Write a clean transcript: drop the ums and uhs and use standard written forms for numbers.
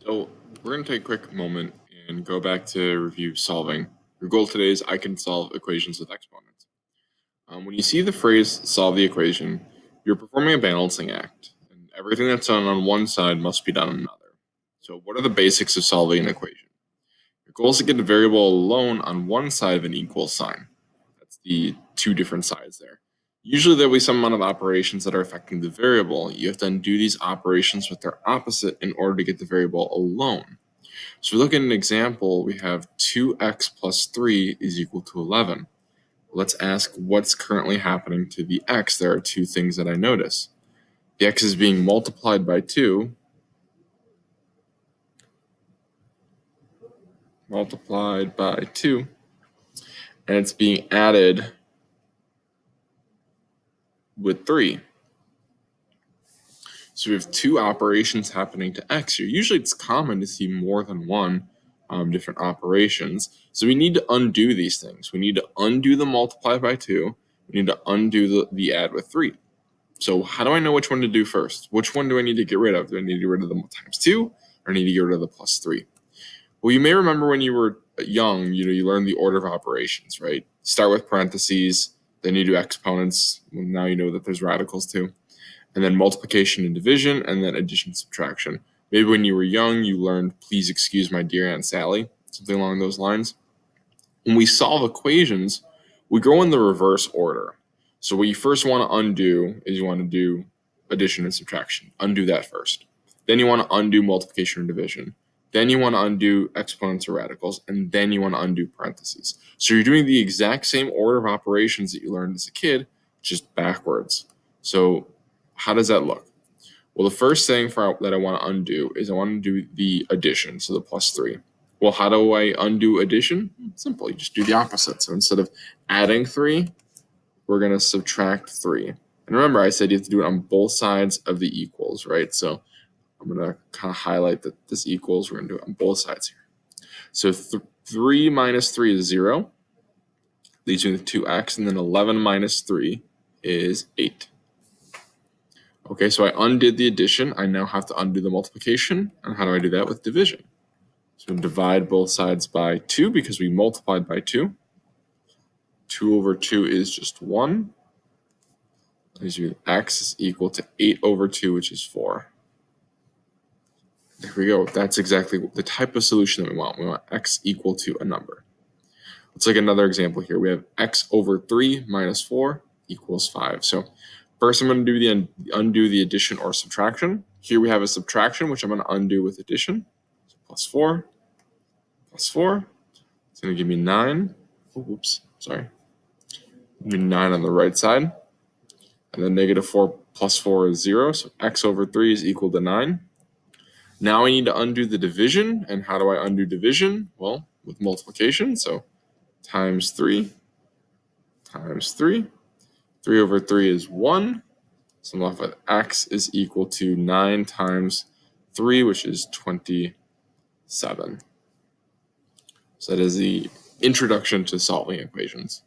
So we're going to take a quick moment and go back to review solving. Your goal today is I can solve equations with exponents. When you see the phrase solve the equation, you're performing a balancing act, and everything that's done on one side must be done on another. So what are the basics of solving an equation? Your goal is to get the variable alone on one side of an equal sign. That's the two different sides there. Usually there'll be some amount of operations that are affecting the variable. You have to undo these operations with their opposite in order to get the variable alone. So we look at an example, we have 2x plus 3 is equal to 11. Let's ask what's currently happening to the x. There are two things that I notice. The x is being multiplied by 2, and it's being added with 3. So we have two operations happening to x here. Usually it's common to see more than one different operations. So we need to undo these things. We need to undo the multiply by 2. We need to undo the add with 3. So how do I know which one to do first? Which one do I need to get rid of? Do I need to get rid of the times 2 or I need to get rid of the plus 3? Well, you may remember when you were young, you learned the order of operations, right? Start with parentheses, then you do exponents. Well, now you know that there's radicals too. And then multiplication and division, and then addition and subtraction. Maybe when you were young, you learned, please excuse my dear Aunt Sally, something along those lines. When we solve equations, we go in the reverse order. So what you first want to undo is you want to do addition and subtraction. Undo that first. Then you want to undo multiplication and division. Then you want to undo exponents or radicals, and then you want to undo parentheses. So you're doing the exact same order of operations that you learned as a kid, just backwards. So how does that look? Well, the first thing that I want to undo is I want to do the addition, so the plus 3. Well, how do I undo addition? Simple, you just do the opposite. So instead of adding 3, we're going to subtract 3. And remember, I said you have to do it on both sides of the equals, right? So I'm going to kind of highlight that this equals. We're going to do it on both sides here. So 3 minus 3 is 0. Leaves me with 2x, and then 11 minus 3 is 8. Okay, so I undid the addition. I now have to undo the multiplication. And how do I do that? With division. So divide both sides by 2 because we multiplied by 2. 2 over 2 is just 1. X is equal to 8 over 2, which is 4. There we go. That's exactly the type of solution that we want. We want x equal to a number. Let's take another example here. We have x over 3 minus 4 equals 5. So first I'm going to do undo the addition or subtraction. Here we have a subtraction, which I'm going to undo with addition. So plus 4 plus 4. It's going to give me 9. Oh, oops, sorry. Give me 9 on the right side. And then negative 4 plus 4 is 0. So x over 3 is equal to 9. Now I need to undo the division. And how do I undo division? Well, with multiplication. So times 3 times 3. 3 over 3 is 1. So I'm left with x is equal to 9 times 3, which is 27. So that is the introduction to solving equations.